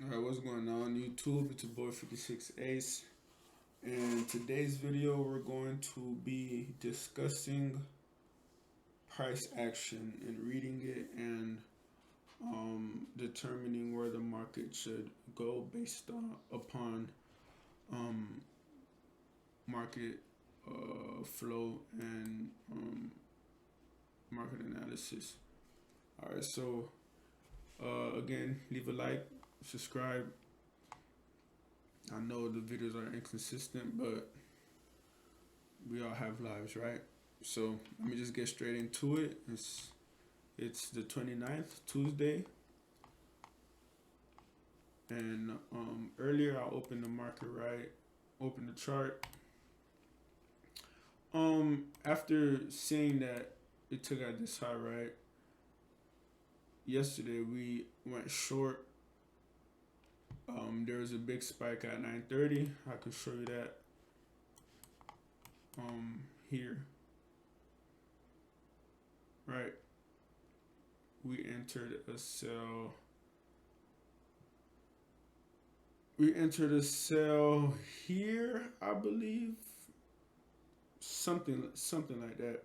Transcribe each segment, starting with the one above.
Alright, what's going on YouTube? It's your boy 56 Ace. And today's video we're going to be discussing price action and reading it and determining where the market should go based upon market flow and market analysis. Alright, so again, leave a like, subscribe. I know the videos are inconsistent, but we all have lives, right? So let me just get straight into it. It's the 29th, Tuesday. And earlier I opened the market, right? Opened the chart. After seeing that it took out this high, right? Yesterday we went short. There was a big spike at 9:30. I could show you that here, right? We entered a sell. We entered a sell here, I believe. Something like that.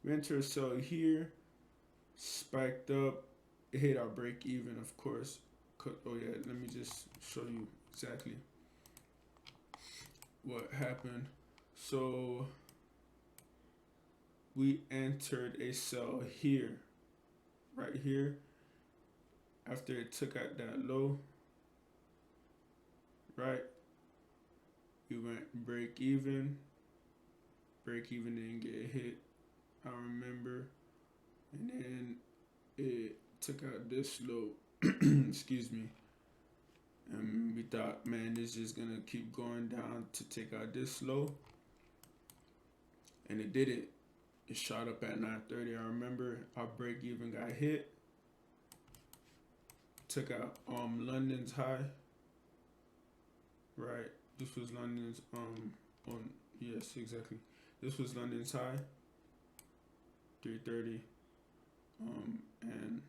We entered a sell here, spiked up, it hit our break even, of course. Oh yeah, let me just show you exactly what happened. So we entered a sell here, right here, after it took out that low, right? We went break even didn't get hit, I remember, and then it took out this low. Excuse me. And we thought, man, this is gonna keep going down to take out this low, and it didn't. It shot up at 9:30. I remember our break even got hit. Took out London's high. Right. This was London's on yes, exactly. This was London's high. 3:30. And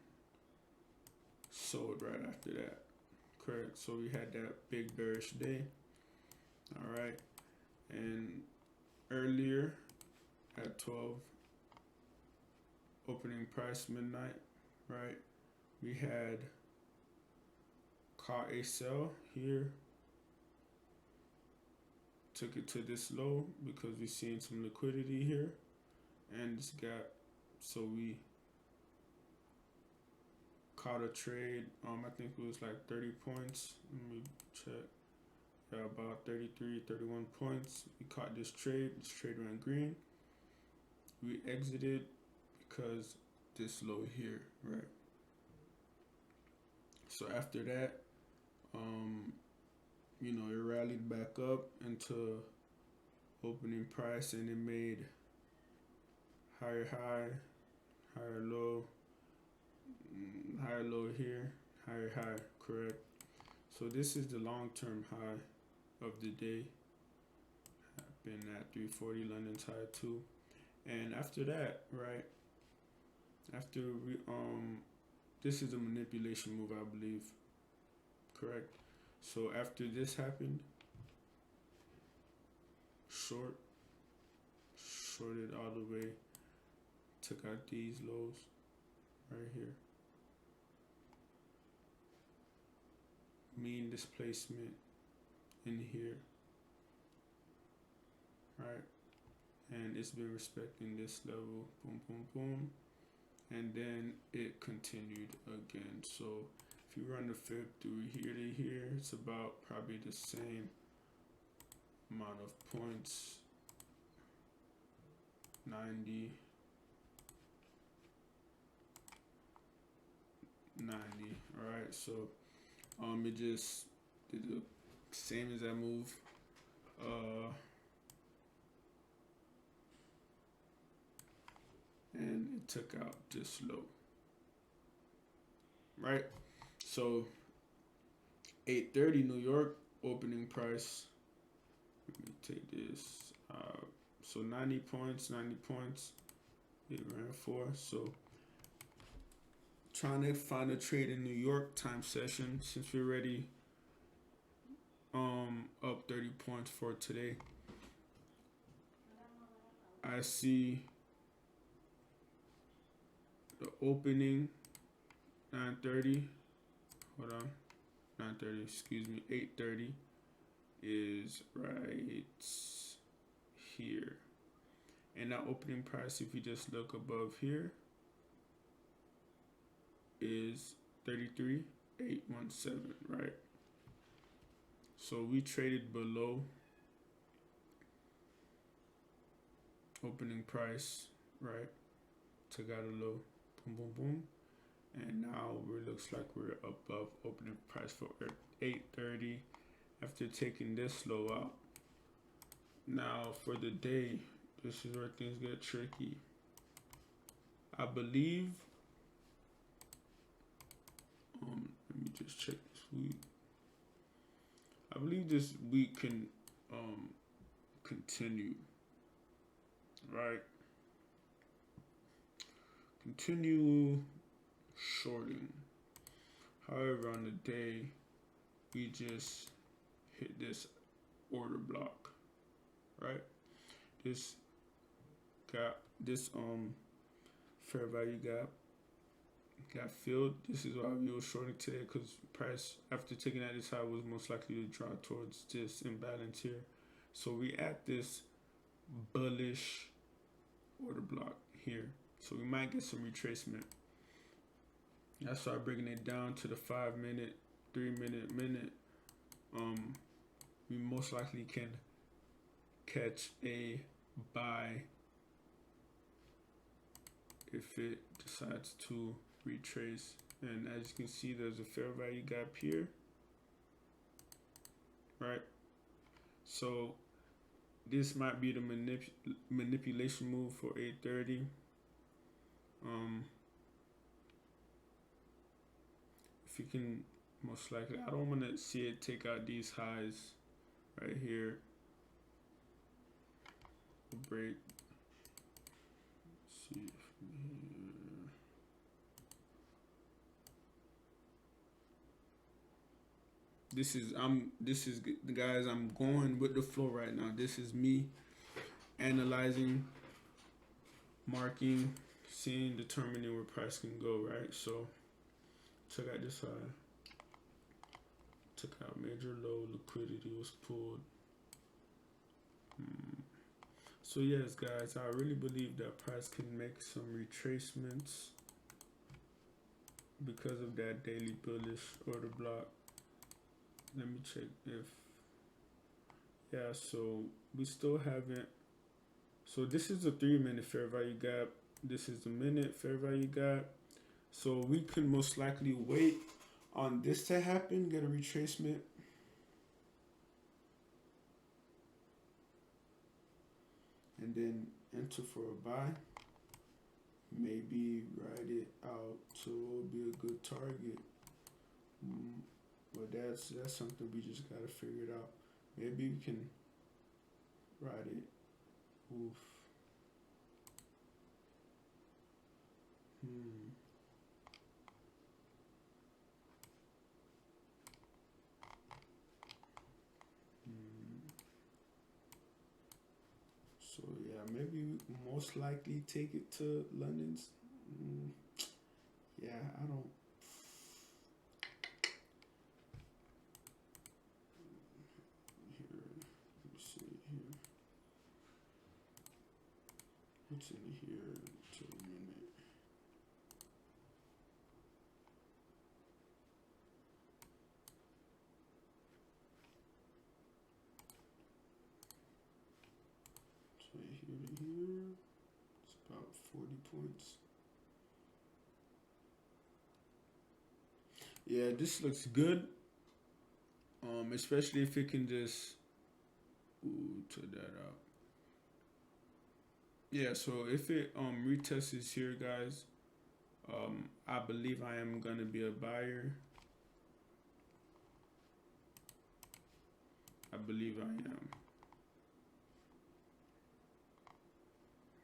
sold right after that. Correct. So we had that big bearish day. All right. And earlier at 12, opening price midnight, right? We had caught a sell here. Took it to this low because we're seeing some liquidity here. And this gap. So we caught a trade. I think it was like 30 points. Let me check. Yeah, about 33, 31 points. We caught this trade. This trade went green. We exited because this low here, right? So after that, you know, it rallied back up into opening price and it made higher high, higher low, higher low here, higher high, correct? So this is the long-term high of the day. Been at 340, London's high too. And after that, right, after we this is a manipulation move, I believe, correct? So after this happened, shorted all the way, took out these lows right here, mean displacement in here, right? And it's been respecting this level, boom, boom, boom, and then it continued again. So if you run the fib through here to here, it's about probably the same amount of points, 90, 90. All right, so it just did the same as that move. And it took out this low, right? So 8:30 New York opening price. Let me take this. So 90 points. It ran for. So trying to find a trade in New York time session since we're already up 30 points for today. I see the opening 9:30. Hold on. 9:30, excuse me, 8:30 is right here. And that opening price, if you just look above here, is 33,817, right? So we traded below opening price, right? Took out a low, boom, boom, boom. And now it looks like we're above opening price for 8:30 after taking this low out. Now for the day, this is where things get tricky. I believe, let me just check this week. I believe this week can continue, right? Continue shorting. However, on the day, we just hit this order block, right? This gap, this fair value gap got filled. This is why we were shorting today, because price after taking out this high was most likely to draw towards this imbalance here. So we at this bullish order block here. So we might get some retracement. I start breaking it down to the 5 minute, 3 minute, minute. We most likely can catch a buy if it decides to retrace. And as you can see, there's a fair value gap here, right? So this might be the manipulation move for 8:30. If you can, most likely, I don't want to see it take out these highs right here. Break. Let's see from here. This is guys, I'm going with the flow right now. This is me analyzing, marking, seeing, determining where price can go, right? So check out this high. Took out major low, liquidity was pulled. So yes, guys, I really believe that price can make some retracements because of that daily bullish order block. Let me check if, yeah, so we still haven't, so this is a 3 minute fair value gap. This is the minute fair value gap. So we can most likely wait on this to happen, get a retracement. And then enter for a buy. Maybe ride it out, so it'll be a good target. But that's something we just gotta figure it out. Maybe we can ride it. Oof. So yeah, maybe most likely take it to London's. Yeah, I don't. Here, let me see here. What's in here to a minute? So here to here, it's about 40 points. Yeah, this looks good. Especially if it can just check that out. Yeah, so if it retests here, guys, I believe I am gonna be a buyer. I believe I am.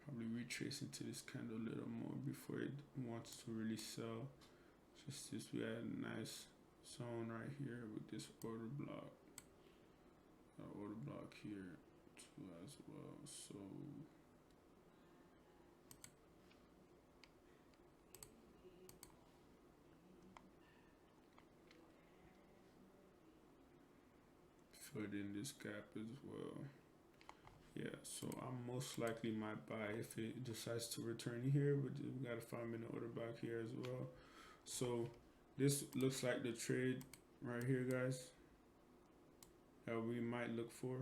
Probably retrace into this candle a little more before it wants to really sell. just this, we had a nice zone right here with this order block. Order block here too as well. So fill in this gap as well. Yeah, so I most likely might buy if it decides to return here, but we got a 5-minute order block here as well. So this looks like the trade right here, guys, that we might look for.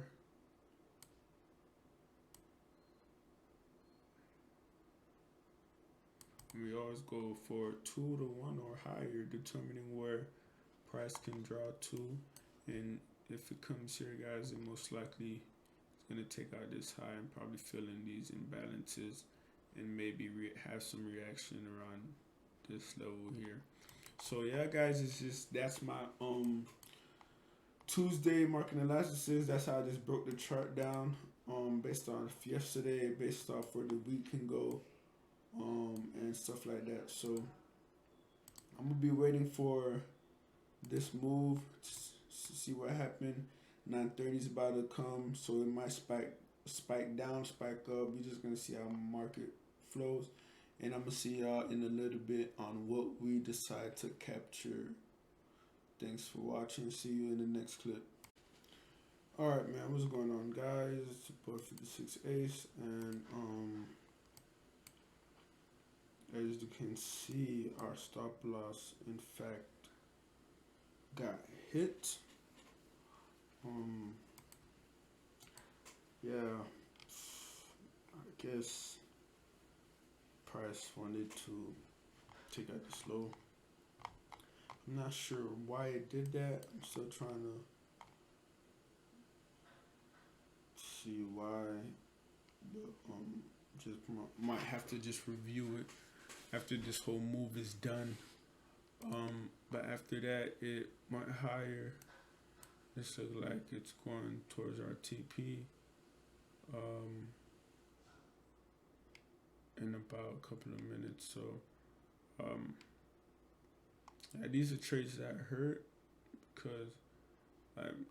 We always go for 2 to 1 or higher, determining where price can draw to. And if it comes here, guys, it most likely is going to take out this high and probably fill in these imbalances and maybe have some reaction around this level here. So yeah, guys, it's just, that's my Tuesday market analysis. That's how I just broke the chart down based on yesterday, based off where the week can go, and stuff like that. So I'm gonna be waiting for this move to see what happened. 9:30 is about to come, so it might spike down, spike up. We're just gonna see how market flows, and I'm gonna see y'all in a little bit on what we decide to capture. Thanks for watching. See you in the next clip. Alright, man, what's going on, guys? Support 56 Ace, and as you can see, our stop loss in fact got hit. Yeah, I guess price wanted to take out the slow. I'm not sure why it did that. I'm still trying to see why, but just might have to just review it after this whole move is done. But after that, it went higher. This looks like it's going towards our TP in about a couple of minutes. So yeah, these are trades that hurt because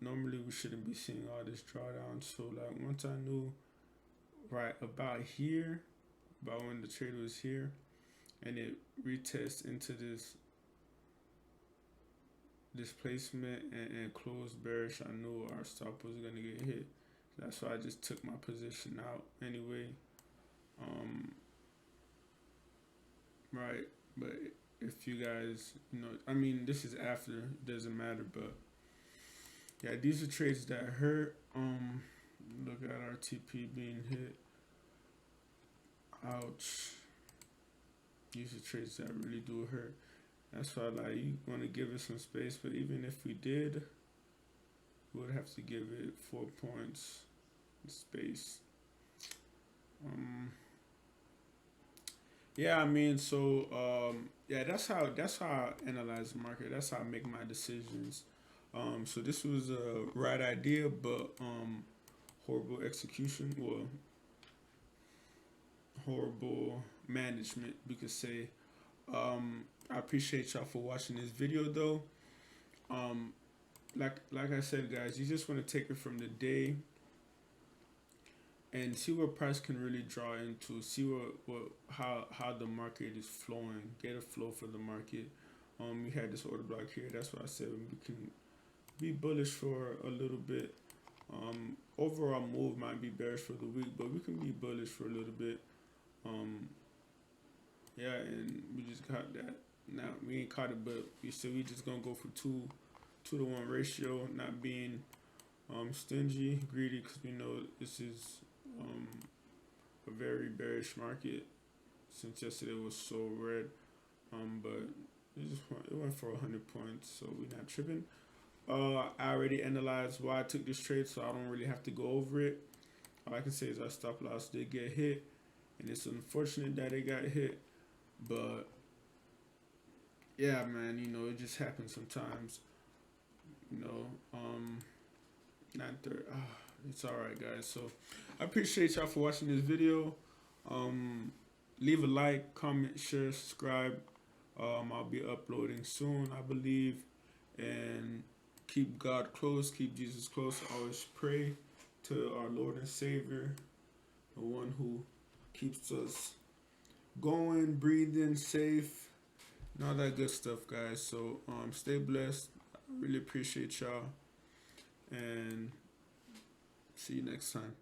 normally we shouldn't be seeing all this drawdown. So like once I knew right about here, about when the trade was here, and it retests into this placement and closed bearish, I knew our stop was gonna get hit. That's why I just took my position out anyway. Right, but if you guys, I mean, this is after, it doesn't matter, but yeah, these are trades that hurt. Look at our TP being hit. Ouch. These are trades that really do hurt. That's why, like, you want to give it some space, but even if we did, we would have to give it 4 points space. Yeah, I mean, so yeah, that's how I analyze the market. That's how I make my decisions. So this was a right idea, but horrible execution, well, horrible management, we could say. I appreciate y'all for watching this video, though. Like I said, guys, you just want to take it from the day and see what price can really draw into, see how the market is flowing, get a flow for the market. We had this order block here. That's why I said we can be bullish for a little bit. Overall move might be bearish for the week, but we can be bullish for a little bit. Yeah, and we just got that. Now we ain't caught it, but we just gonna go for 2 to 1 ratio, not being stingy, greedy, because we know this is a very bearish market since yesterday was so red. But it went for 100 points, so we're not tripping. I already analyzed why I took this trade, so I don't really have to go over it. All I can say is our stop loss did get hit, and it's unfortunate that it got hit, but yeah, man, it just happens sometimes. It's alright, guys. So I appreciate y'all for watching this video. Leave a like, comment, share, subscribe. I'll be uploading soon, I believe. And keep God close, keep Jesus close. Always pray to our Lord and Savior, the one who keeps us going, breathing, safe, and all that good stuff, guys. So stay blessed. I really appreciate y'all, and see you next time.